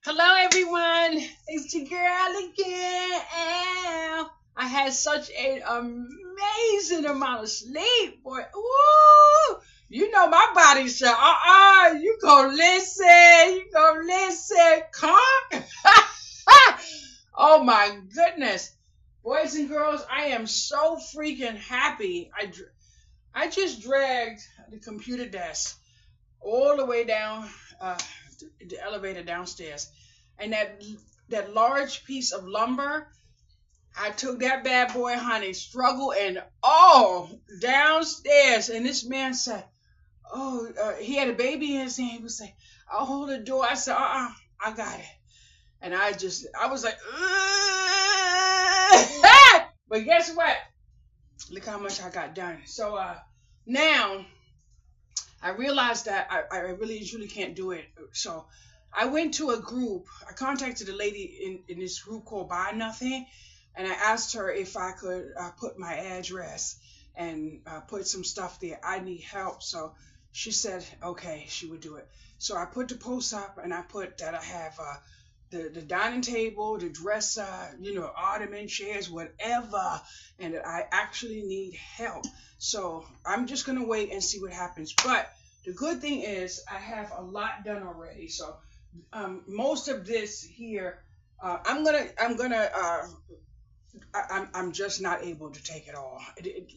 Hello, everyone. It's your girl again. I had such an amazing amount of sleep, boy. Woo! You know my body said, you go listen, come. Oh my goodness, boys and girls, I am so freaking happy. I just dragged the computer desk all the way down uh, the elevator downstairs, and that large piece of lumber, I took that bad boy, honey, struggle and all downstairs. And this man said, "Oh, he had a baby in his hand." He was saying, "I'll hold the door." I said, I got it." And I was like, "Ugh." But guess what? Look how much I got done. So now I realized that I really and truly can't do it. So I went to a group. I contacted a lady in this group called Buy Nothing, and I asked her if I could put my address and put some stuff there. I need help. So she said, okay, she would do it. So I put the post up and I put that I have the dining table, the dresser, ottoman chairs, whatever, and that I actually need help. So I'm just gonna wait and see what happens. But the good thing is I have a lot done already. So most of this here, I'm just not able to take it all.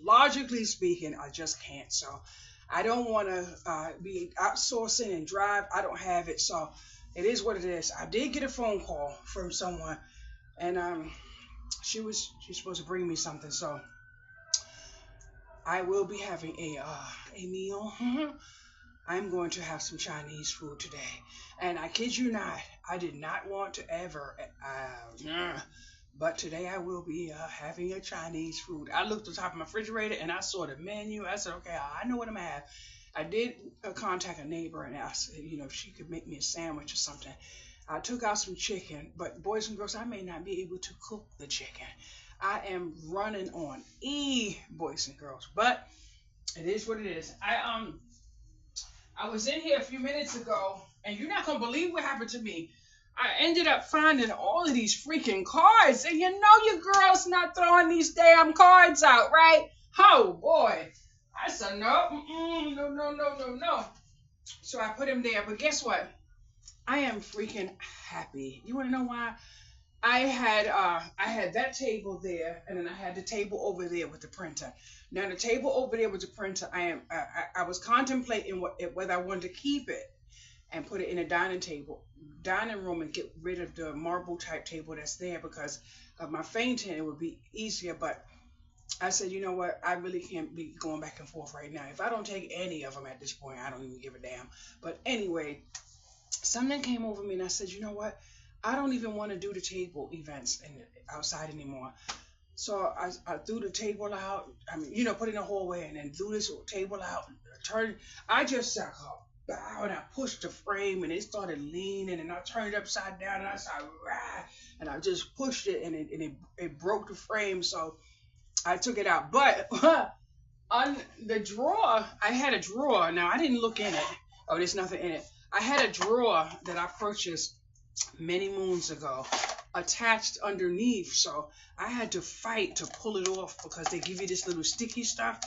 Logically speaking, I just can't. So I don't want to be outsourcing and drive. I don't have it. So it is what it is. I did get a phone call from someone, and she's supposed to bring me something. So I will be having a meal. I'm going to have some Chinese food today. And I kid you not, I did not want to ever, but today I will be having a Chinese food. I looked at the top of my refrigerator and I saw the menu. I said, okay, I know what I'm going to have. I did contact a neighbor and asked, if she could make me a sandwich or something. I took out some chicken, but boys and girls, I may not be able to cook the chicken. I am running on boys and girls, but it is what it is. I was in here a few minutes ago, and you're not gonna believe what happened to me. I ended up finding all of these freaking cards, and your girl's not throwing these damn cards out, right? Oh boy, I said no, no, no, no, no, no. So I put him there, but guess what? I am freaking happy. You want to know why? I had that table there, and then I had the table over there with the printer. Now the table over there with the printer, I was contemplating whether I wanted to keep it and put it in a dining room, and get rid of the marble type table that's there because of my fainting. It would be easier, but I said, you know what? I really can't be going back and forth right now. If I don't take any of them at this point, I don't even give a damn. But anyway, something came over me, and I said, you know what? I don't even want to do the table events outside anymore. So I threw the table out. I mean, put it in the hallway and then threw this table out. Turned. I just said, oh, bow, and I pushed the frame and it started leaning, and I turned it upside down and I started, rah, and I just pushed it, and it broke the frame. So I took it out. But on the drawer, I had a drawer. Now I didn't look in it. Oh, there's nothing in it. I had a drawer that I purchased many moons ago attached underneath, so I had to fight to pull it off because they give you this little sticky stuff.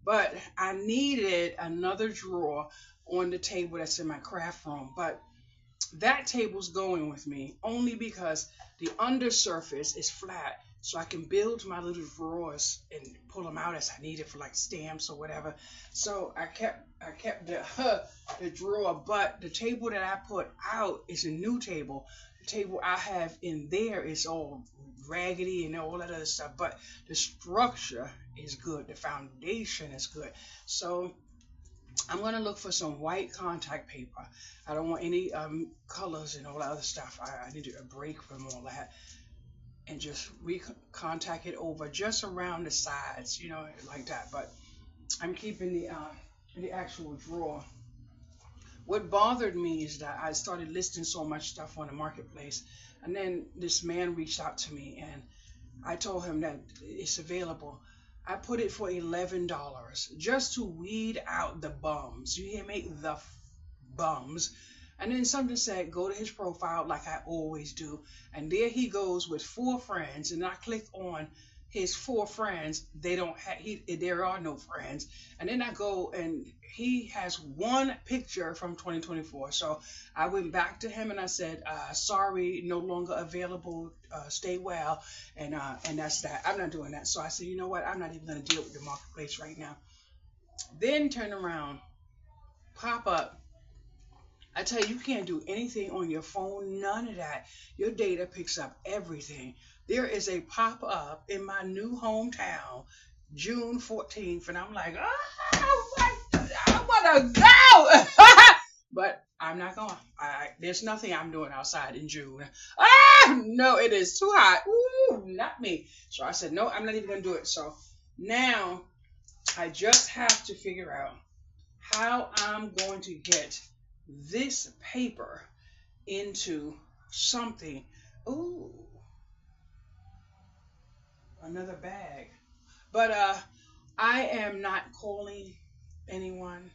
But I needed another drawer on the table that's in my craft room. But that table's going with me only because the undersurface is flat, so I can build my little drawers and pull them out as I need it for like stamps or whatever. So I kept the drawer, but the table that I put out is a new table. The table I have in there is all raggedy and all that other stuff, but the structure is good. The foundation is good. So I'm gonna look for some white contact paper. I don't want any colors and all that other stuff. I need a break from all that and just contact it over just around the sides, like that. But I'm keeping the actual drawer. What bothered me is that I started listing so much stuff on the marketplace, and then this man reached out to me, and I told him that it's available. I put it for $11 just to weed out the bums. You hear me? The bums. And then something said, go to his profile like I always do. And there he goes with 4 friends. And I click on his 4 friends. They don't have, there are no friends. And then I go and he has one picture from 2024. So I went back to him and I said, sorry, no longer available. Stay well. And that's that. I'm not doing that. So I said, you know what? I'm not even going to deal with the marketplace right now. Then turn around, pop up. I tell you, you can't do anything on your phone, none of that. Your data picks up everything. There is a pop up in my new hometown, June 14th, and I'm like, I want to go. But I'm not going. There's nothing I'm doing outside in June. No, it is too hot. Ooh, not me. So I said, no, I'm not even going to do it. So now I just have to figure out how I'm going to get this paper into something. Ooh, another bag. But I am not calling anyone.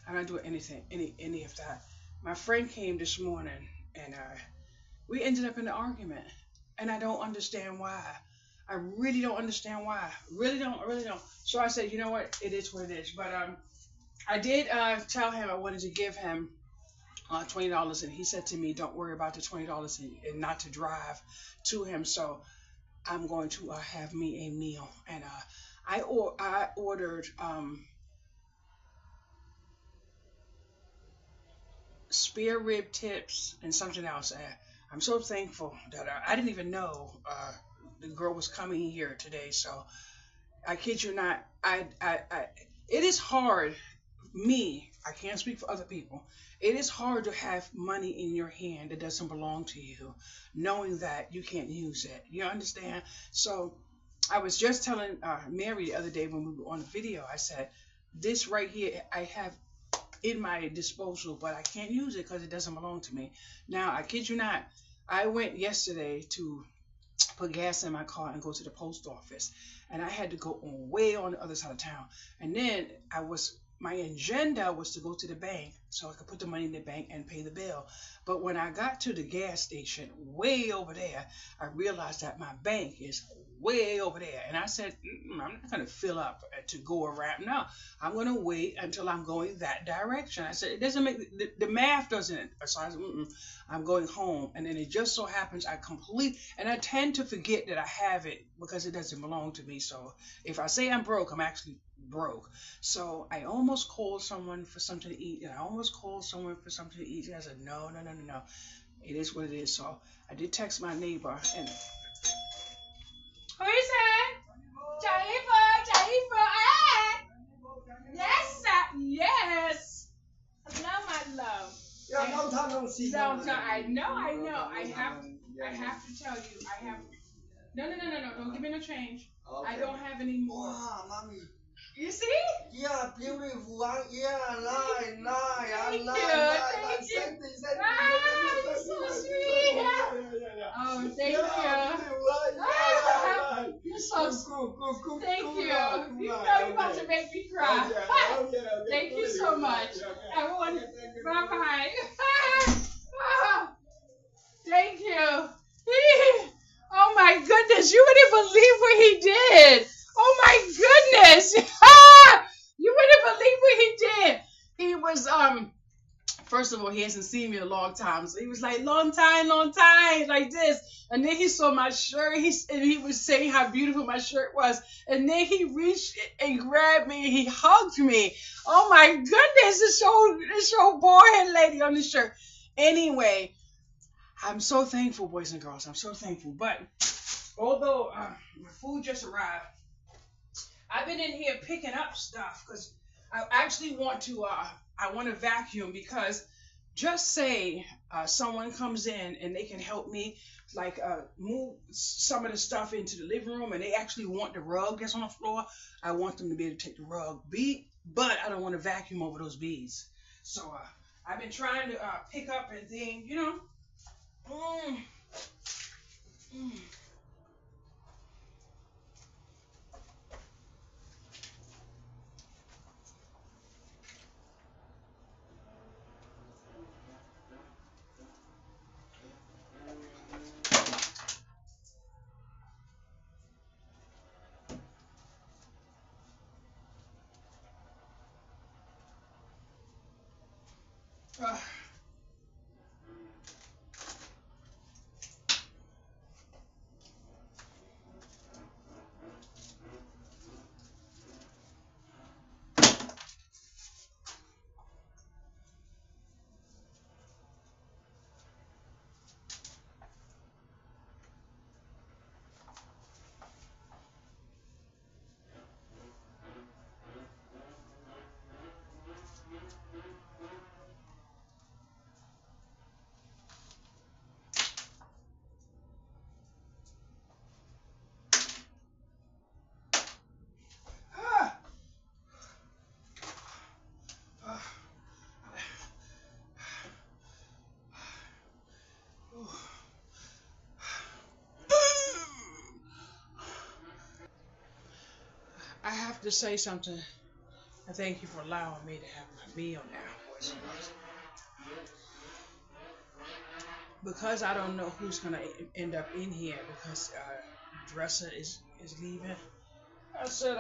I'm not doing anything, any of that. My friend came this morning, and we ended up in an argument, and I don't understand why. I really don't understand why. Really don't. So I said, you know what? It is what it is. But I did tell him I wanted to give him $20, and he said to me, "Don't worry about the $20 and not to drive to him." So I'm going to have me a meal, and I ordered spare rib tips and something else. I'm so thankful that I didn't even know the girl was coming here today. So I kid you not, it is hard. I can't speak for other people. It is hard to have money in your hand that doesn't belong to you, knowing that you can't use it. You understand? So I was just telling Mary the other day when we were on the video, I said, this right here, I have in my disposal, but I can't use it because it doesn't belong to me. Now, I kid you not, I went yesterday to put gas in my car and go to the post office, and I had to go way on the other side of town. And then my agenda was to go to the bank so I could put the money in the bank and pay the bill. But when I got to the gas station way over there, I realized that my bank is way over there. And I said, I'm not going to fill up to go around. No, I'm going to wait until I'm going that direction. I said, it doesn't make the math doesn't. So I said, I'm going home. And then it just so happens and I tend to forget that I have it because it doesn't belong to me. So if I say I'm broke, I'm actually broke. So I almost called someone for something to eat, and I almost called someone for something to eat. And I said, no. It is what it is. So I did text my neighbor, and who is that? Jaifa. Yes, sir. Yes. Hello, my love. Yeah, long time no see. No, I know. I have to tell you. I have. No. Don't give me no change. Okay. I don't have any more. Wow, mommy. You see? Yeah, beautiful. Yeah, lie. Thank you. Thank you. You're so sweet. Oh, thank you. You're so sweet. Thank you. You know you're about to make me cry. Thank you so much. Everyone, bye-bye. Thank you. Oh, my goodness. You wouldn't believe what he did. Oh my goodness! You wouldn't believe what he did. He was first of all, he hasn't seen me in a long time, so he was like, long time, like this. And then he saw my shirt, and he was saying how beautiful my shirt was. And then he reached and grabbed me, and he hugged me. Oh my goodness, this your boyhead lady on the shirt. Anyway, I'm so thankful, boys and girls. I'm so thankful. But although my food just arrived, I've been in here picking up stuff because I actually want to vacuum, because just say someone comes in and they can help me like move some of the stuff into the living room, and they actually want the rug that's on the floor. I want them to be able to take the rug but I don't want to vacuum over those beads. So I've been trying to pick up and thing, you know. Uh, uh, I have to say something. I thank you for allowing me to have my meal now, boys and girls. Because I don't know who's gonna end up in here because dresser is leaving. I said,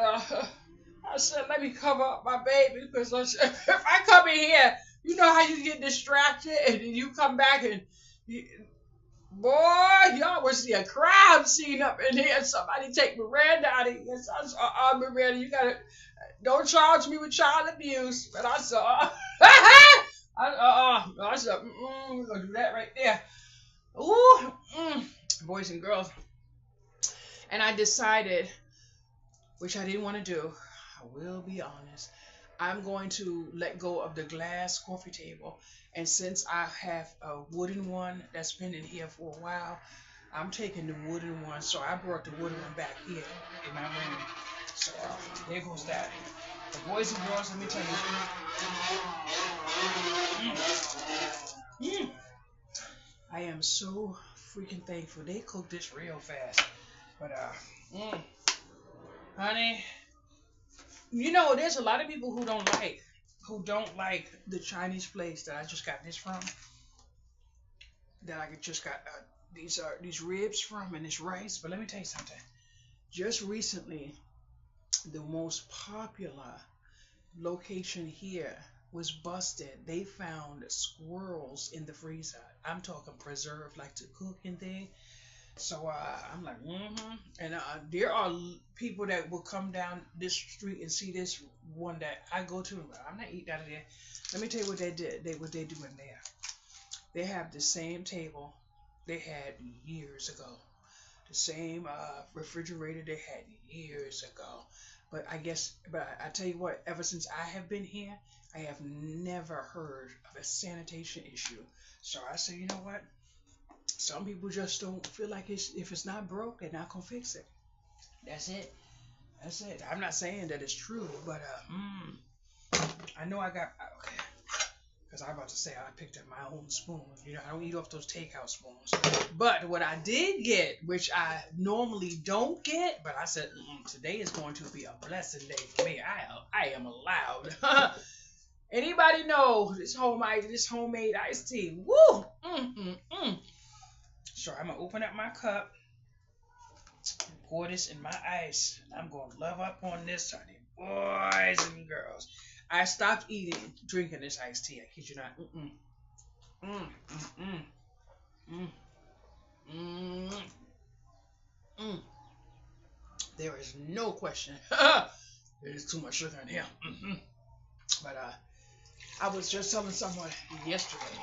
let me cover up my baby because I said, if I come in here, you know how you get distracted and then you come back and you, boy, y'all would see a crowd scene up in here. Somebody take Miranda out of here. So I said, Miranda, you gotta don't charge me with child abuse. But I saw, I said, we're gonna do that right there. Ooh, boys and girls. And I decided, which I didn't want to do, I will be honest, I'm going to let go of the glass coffee table. And since I have a wooden one that's been in here for a while, I'm taking the wooden one. So I brought the wooden one back here in my room. So there goes that. But boys and girls, let me tell you, I am so freaking thankful. They cooked this real fast. But honey, you know, there's a lot of people who don't like the Chinese place that I just got this from. That I just got these ribs from and this rice. But let me tell you something. Just recently, the most popular location here was busted. They found squirrels in the freezer. I'm talking preserved, like to cook and thing. So I'm like, And there are people that will come down this street and see this one that I go to. I'm not eating out of there. Let me tell you what they did. What they doing there. They have the same table they had years ago. The same refrigerator they had years ago. But I tell you what, ever since I have been here, I have never heard of a sanitation issue. So I said, you know what? Some people just don't feel like if it's not broke, they're not gonna fix it. That's it. That's it. I'm not saying that it's true, but I know I got okay. Because I'm about to say I picked up my own spoon. You know, I don't eat off those takeout spoons. But what I did get, which I normally don't get, but I said today is going to be a blessed day for me. I am allowed. Anybody know this homemade iced tea? Woo! So I'm gonna open up my cup and pour this in my ice. I'm gonna love up on this, honey, boys and girls. I stopped drinking this iced tea. I kid you not. There is no question. There's too much sugar in here. But I was just telling someone yesterday,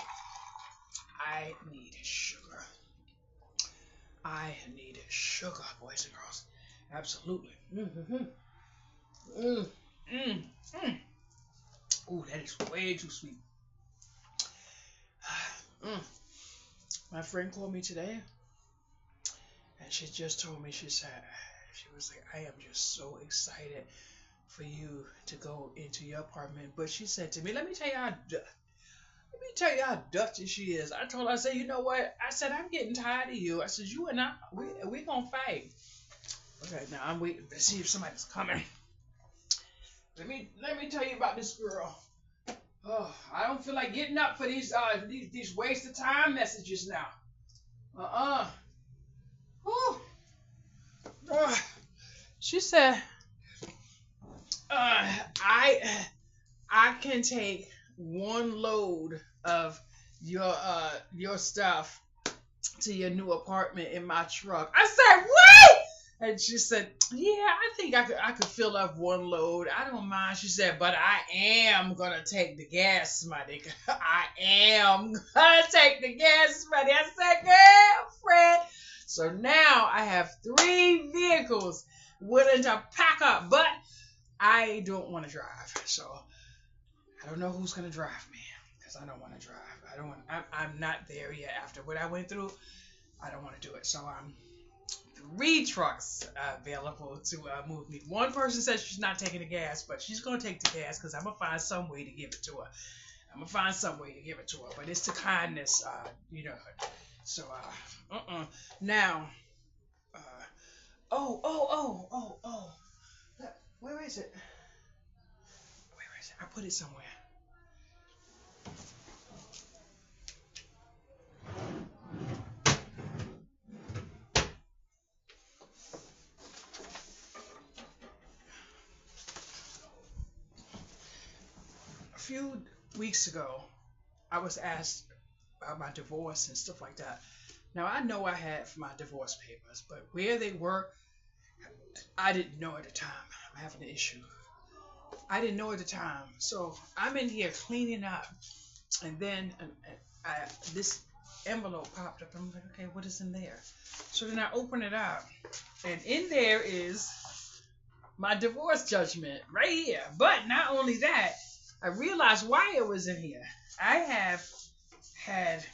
I need sugar. I need sugar, boys and girls. Absolutely. Ooh, that is way too sweet. My friend called me today, and she just told me, she was like, I am just so excited for you to go into your apartment. But she said to me, let me tell you how dusty she is. I told her, I said, you know what? I said, I'm getting tired of you. I said, you and I, we gonna fight. Okay, now I'm waiting to see if somebody's coming. Let me tell you about this girl. Oh, I don't feel like getting up for these waste of time messages now. She said, I can take one load of your stuff to your new apartment in my truck. I said, what? And she said, yeah, I think I could fill up one load. I don't mind. She said, but I am gonna take the gas money. I am gonna take the gas money. I said, girlfriend. So now I have 3 vehicles willing to pack up, but I don't want to drive. So I don't know who's gonna drive me because I don't want to drive. I don't want. I'm not there yet. After what I went through, I don't want to do it. So I'm 3 trucks available to move me. One person says she's not taking the gas, but she's gonna take the gas because I'm gonna find some way to give it to her. I'm gonna find some way to give it to her, but it's the kindness, So, now, uh, where is it? Where is it? I put it somewhere. A few weeks ago, I was asked about my divorce and stuff like that. Now, I know I had my divorce papers, but where they were, I didn't know at the time. I'm having an issue. I didn't know at the time. So I'm in here cleaning up, and then this envelope popped up. I'm like, okay, what is in there? So then I open it up, and in there is my divorce judgment right here. But not only that, I realized why it was in here. I have had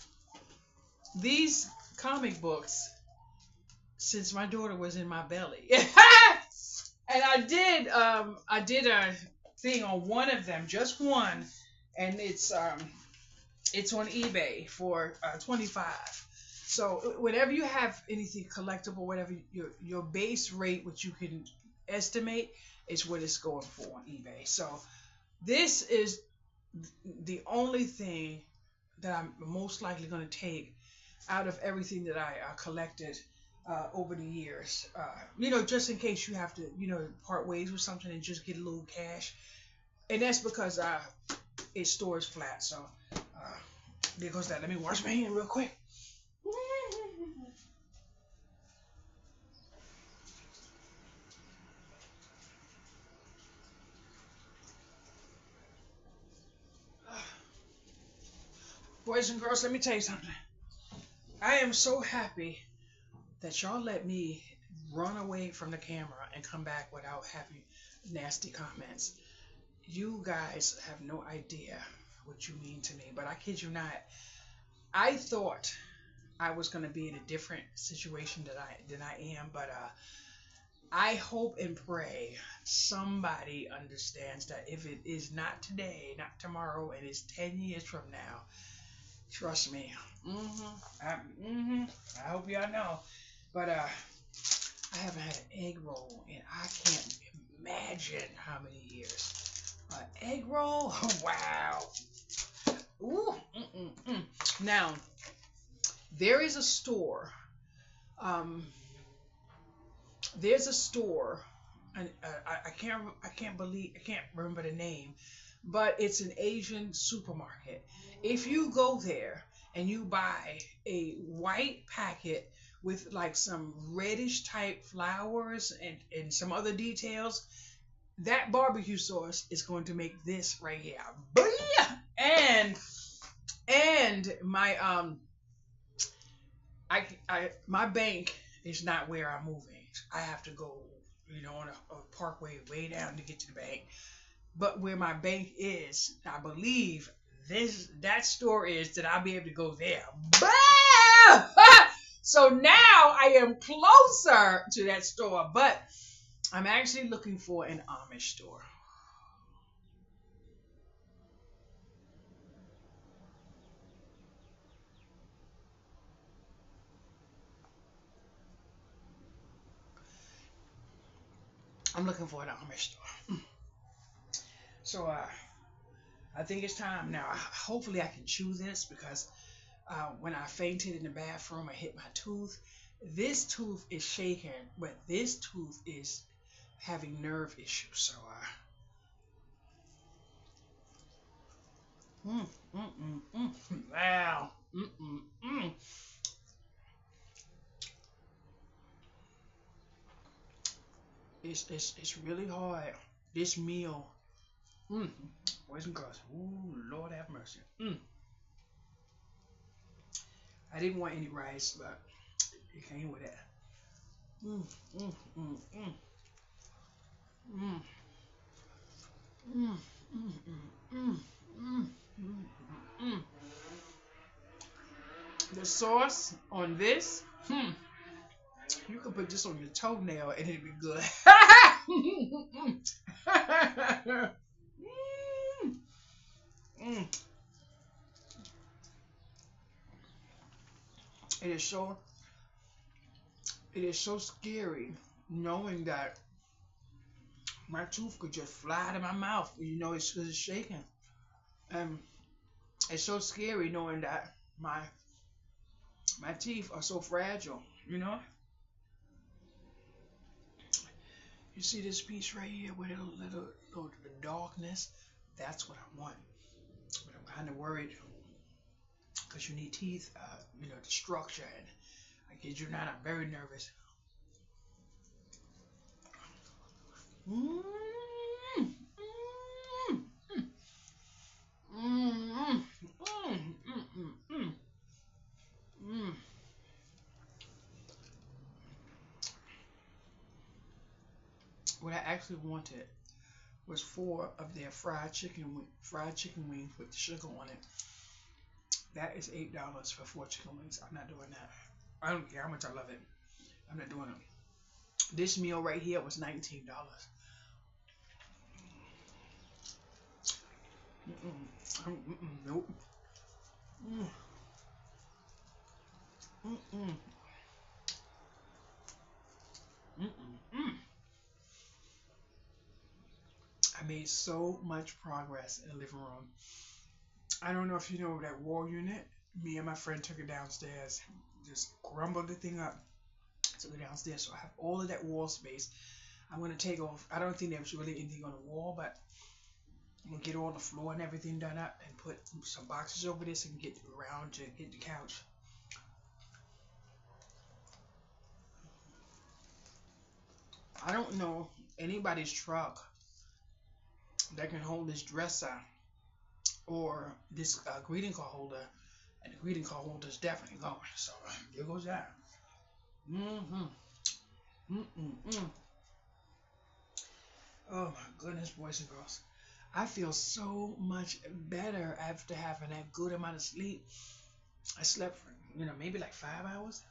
these comic books since my daughter was in my belly. And I did a thing on one of them, just one, and it's on eBay for $25. So whenever you have anything collectible, whatever your base rate, which you can estimate, is what it's going for on eBay. So this is the only thing that I'm most likely going to take out of everything that I collected over the years. Just in case you have to, part ways with something and just get a little cash. And that's because it stores flat. So there goes that. Let me wash my hand real quick. Boys and girls, let me tell you something. I am so happy that y'all let me run away from the camera and come back without having nasty comments. You guys have no idea what you mean to me, but I kid you not. I thought I was going to be in a different situation than I am, but I hope and pray somebody understands that if it is not today, not tomorrow, and it's 10 years from now, trust me. I hope y'all know. But I haven't had an egg roll, and I can't imagine how many years. Egg roll? Wow. Ooh. Now, there is a store. There's a store, and I can't remember the name, but it's an Asian supermarket. If you go there and you buy a white packet with like some reddish type flowers and some other details, that barbecue sauce is going to make this right here. And my my bank is not where I'm moving. I have to go, on a parkway way down to get to the bank. But where my bank is, I believe that store is, that I'll be able to go there. So now I am closer to that store, but I'm actually looking for an Amish store. I'm looking for an Amish store. So I think it's time now. Hopefully I can chew this, because when I fainted in the bathroom, I hit my tooth. This tooth is shaking, but this tooth is having nerve issues. So Mm, mm, mm, mm. Wow. Mm, mm, mm. It's really hard. This meal. Mm. Boys and girls. Ooh, Lord have mercy. Mm. I didn't want any rice, but it came with it. Mm, mm, mm, mm, mm, mm, mm, mm, mm, mm, mm. The sauce on this, you could put this on your toenail and it'd be good. Mm, mm. It is so it is so scary knowing that my tooth could just fly out of my mouth. You know, it's shaking. And it's so scary knowing that my teeth are so fragile. You know. You see this piece right here with a little darkness? That's what I want. But I'm kind of worried because you need teeth, the structure. And I kid you not, I'm very nervous. Mm, mm, mm, mm, mm, mm, mm, mm. What I actually wanted was 4 of their fried chicken wings with sugar on it. That is $8 for 4 chicken wings. I'm not doing that. I don't care how much I love it. I'm not doing it. This meal right here was $19. Nope. Mm, mm, mm, mm, mm. I made so much progress in the living room. I don't know if you know that wall unit. Me and my friend took it downstairs, just crumbled the thing up, took it downstairs. So I have all of that wall space. I'm gonna take off. I don't think there's really anything on the wall, but I'm gonna get all the floor and everything done up and put some boxes over this and get around to get the couch. I don't know anybody's truck that can hold this dresser or this greeting card holder, and the greeting card holder is definitely going. So there goes that. Mm-hmm. Mm-mm-mm. Oh my goodness, boys and girls. I feel so much better after having that good amount of sleep. I slept for, maybe like 5 hours.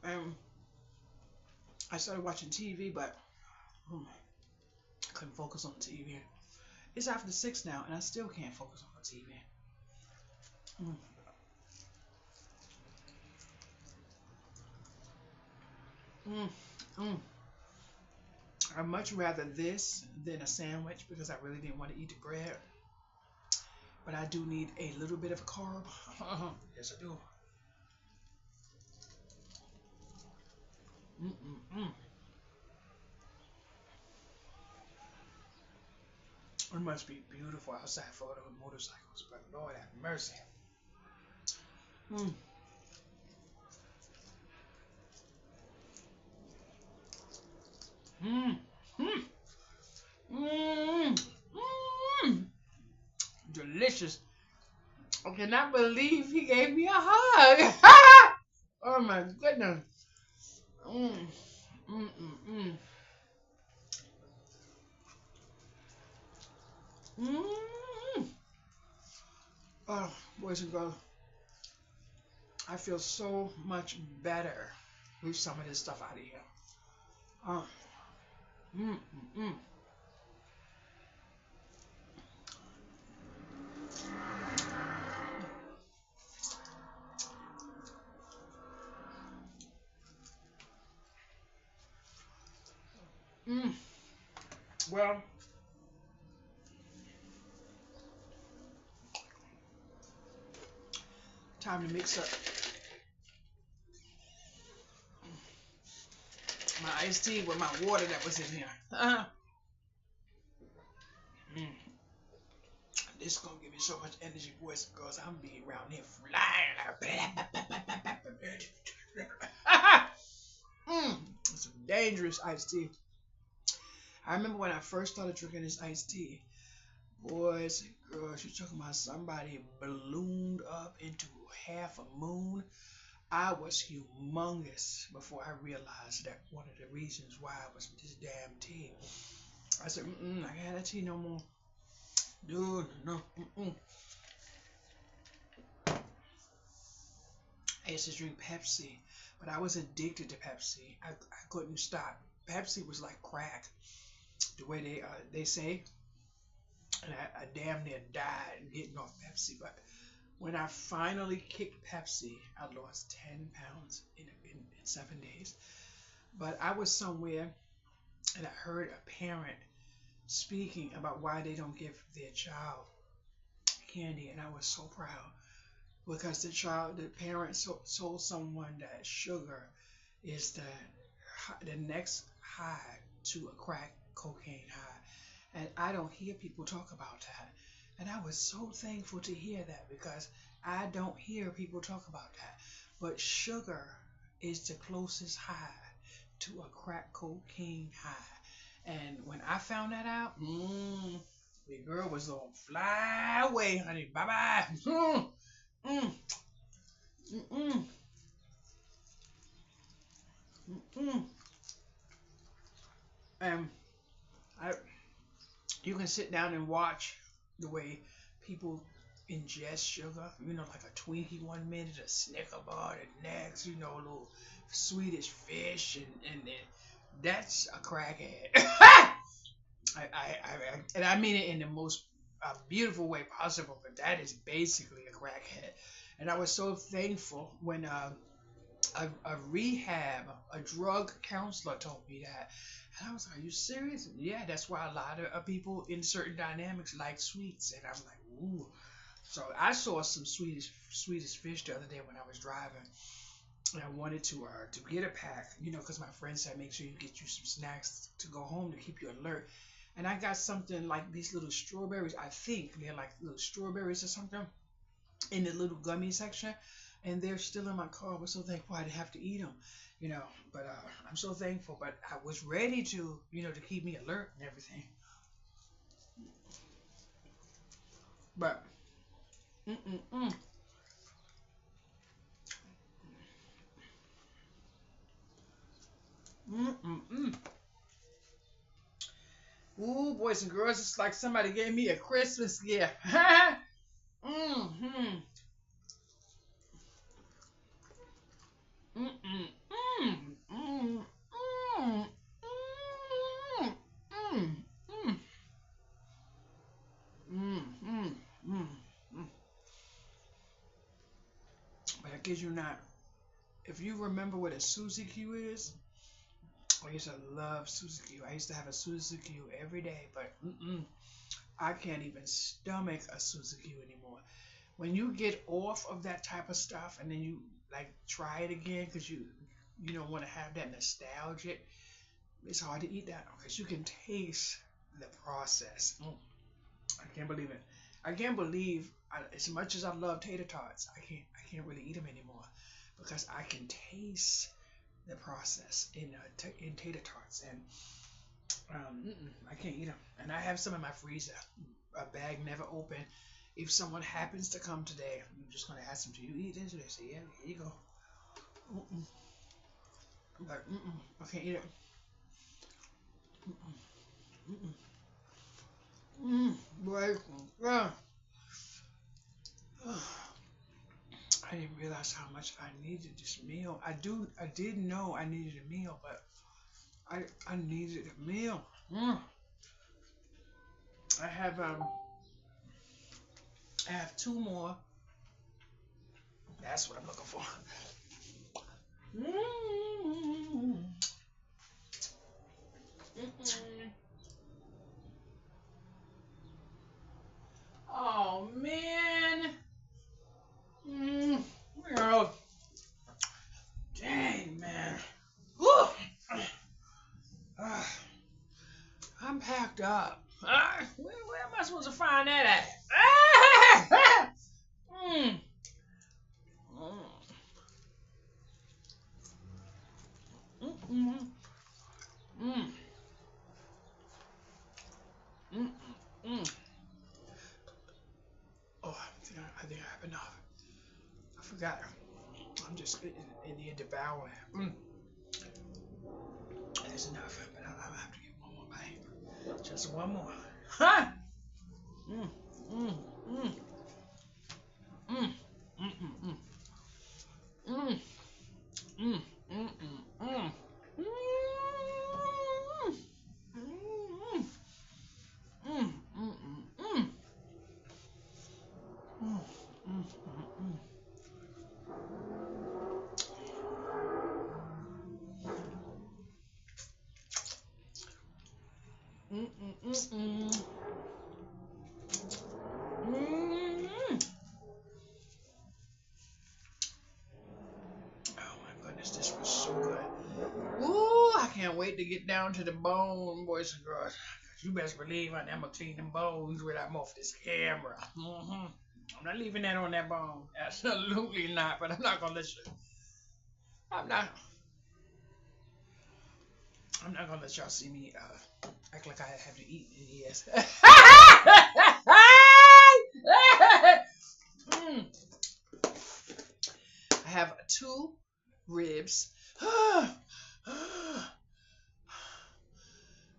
Um, I started watching TV, but I couldn't focus on the TV. It's after 6 now, and I still can't focus on the TV. Mm. Mm. Mm. I'd much rather this than a sandwich because I really didn't want to eat the bread. But I do need a little bit of a carb. Yes, I do. Mm-mm-mm. It must be beautiful outside for the motorcycles, but Lord have mercy. Mm. Mm. Mm. Mm. Mm. Delicious. I cannot believe he gave me a hug. Oh my goodness. Mm. Mm. Mm. Mm. Mm. Oh, boys and girls, I feel so much better with some of this stuff out of here. Oh. Mm. Mm. Mm. Well, time to mix up my iced tea with my water that was in here. This gonna give me so much energy, boys and girls. I'm being around here flying. It's some dangerous iced tea. I remember when I first started drinking this iced tea, boys and girls, you're talking about somebody ballooned up into half a moon. I was humongous before I realized that one of the reasons why I was this damn tea. I said, I can't have that tea no more. Dude, no. I used to drink Pepsi, but I was addicted to Pepsi. I couldn't stop. Pepsi was like crack, the way they say. And I damn near died getting off Pepsi. But when I finally kicked Pepsi, I lost 10 pounds in 7 days. But I was somewhere and I heard a parent speaking about why they don't give their child candy, and I was so proud because the parent told someone that sugar is the next high to a crack cocaine high, and I don't hear people talk about that, and I was so thankful to hear that because I don't hear people talk about that, but sugar is the closest high to a crack cocaine high. And when I found that out, the girl was gonna fly away, honey. Bye bye. And you can sit down and watch the way people ingest sugar. Like a Twinkie 1 minute, a Snicker bar the next. A little Swedish fish, and that's a crackhead. And I mean it in the most beautiful way possible, but that is basically a crackhead. And I was so thankful when a drug counselor told me that. And I was like, are you serious? And yeah, that's why a lot of people in certain dynamics like sweets. And I'm like, ooh. So I saw some Swedish fish the other day when I was driving. And I wanted to get a pack, because my friend said make sure you get you some snacks to go home to keep you alert. And I got something like these little strawberries. I think they're like little strawberries or something in the little gummy section. And they're still in my car. I was so thankful I didn't have to eat them, But I'm so thankful. But I was ready to, to keep me alert and everything. But, Ooh, boys and girls, it's like somebody gave me a Christmas gift. But I kid you not, if you remember what a Suzy Q is, I used to love Suzy Q. I used to have a Suzy Q every day, but I can't even stomach a Suzy Q anymore. When you get off of that type of stuff and then you like try it again because you don't want to have that nostalgia, it's hard to eat that because you can taste the process. I can't believe it. I can't believe as much as I love tater tots, I can't really eat them anymore because I can taste the process in tater tots, and I can't eat them. And I have some in my freezer, a bag never opened. If someone happens to come today, I'm just gonna ask them, "Do you eat this?" They say, "Yeah, here you go." But I can't eat it. Boy, I didn't realize how much I needed this meal. I did know I needed a meal, but I needed a meal. I have 2 more. That's what I'm looking for. Oh man. Girl. Dang man. I'm packed up. Where am I supposed to find that at? I think I have enough. I forgot. I'm just in here devouring. That's enough, but I'll have to get one more bite. Just one more. Ha! Mm, mm, mm, mm, mm, mm, mm, mm, mm, mm, mm. Oh my goodness, this was so good. Ooh, I can't wait to get down to the bone, boys and girls. You best believe I'm gonna clean them bones when I'm off this camera. I'm not leaving that on that bone. Absolutely not. But I'm not gonna let you. I'm not. I'm not gonna let y'all see me act like I have to eat. Yes. I have 2 ribs.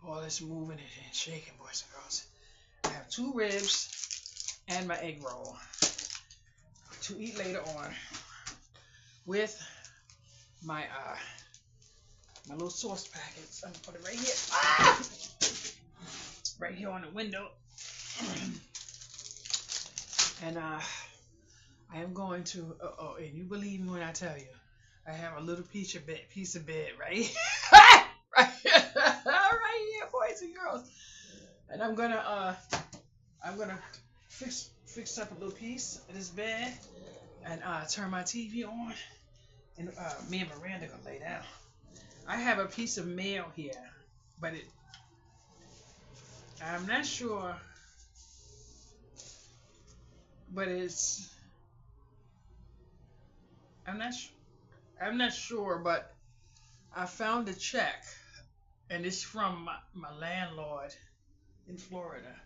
All this moving and shaking, boys and girls. I have 2 ribs and my egg roll to eat later on with my my little sauce packets. I'm gonna put it right here. Right here on the window. And I am going to and you believe me when I tell you, I have a little piece of bed right right here, boys and girls. And I'm gonna fix up a little piece of this bed and turn my TV on, and me and Miranda gonna lay down. I have a piece of mail here, but I'm not sure, but I'm not sure, but I found a check, and it's from my landlord in Florida,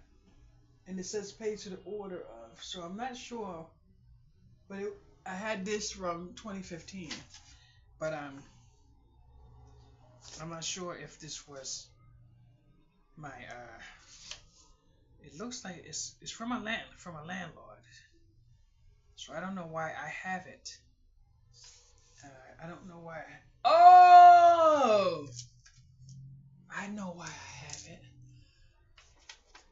and it says paid to the order of. So I'm not sure, but I had this from 2015, but I'm not sure if this was my It looks like it's from a landlord. So I don't know why I have it. I don't know why. Oh! I know why I have it.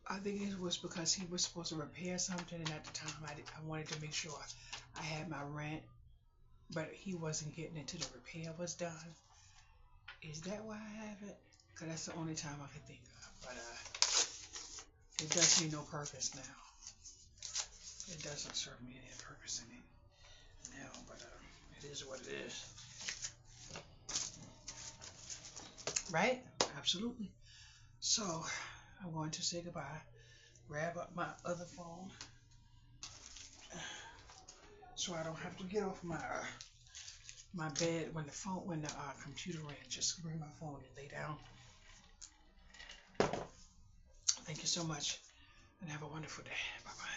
I think it was because he was supposed to repair something, and at the time I wanted to make sure I had my rent, but he wasn't getting it till the repair was done. Is that why I have it? Because that's the only time I could think of. But it does me no purpose now. It doesn't serve me any purpose in it now, but it is what it is. Right? Absolutely. So I'm going to say goodbye. Grab up my other phone so I don't have to get off my bed when the computer ran. Just bring my phone and lay down. Thank you so much, and have a wonderful day. Bye bye.